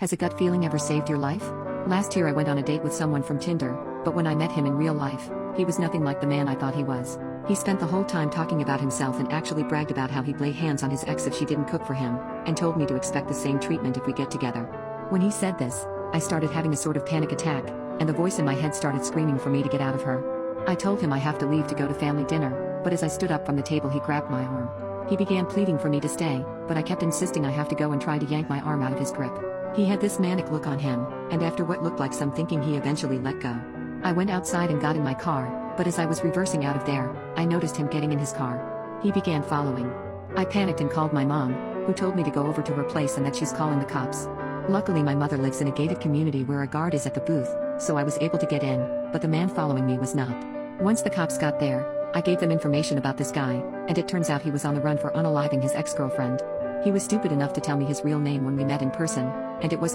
Has a gut feeling ever saved your life? Last year I went on a date with someone from Tinder, but when I met him in real life, he was nothing like the man I thought he was. He spent the whole time talking about himself and actually bragged about how he'd lay hands on his ex if she didn't cook for him, and told me to expect the same treatment if we get together. When he said this, I started having a sort of panic attack, and the voice in my head started screaming for me to get out of her. I told him I have to leave to go to family dinner, but as I stood up from the table he grabbed my arm. He began pleading for me to stay, but I kept insisting I have to go and tried to yank my arm out of his grip. He had this manic look on him, and after what looked like some thinking he eventually let go. I went outside and got in my car, but as I was reversing out of there, I noticed him getting in his car. He began following. I panicked and called my mom, who told me to go over to her place and that she's calling the cops. Luckily my mother lives in a gated community where a guard is at the booth, so I was able to get in, but the man following me was not. Once the cops got there, I gave them information about this guy, and it turns out he was on the run for unaliving his ex-girlfriend. He was stupid enough to tell me his real name when we met in person, and it was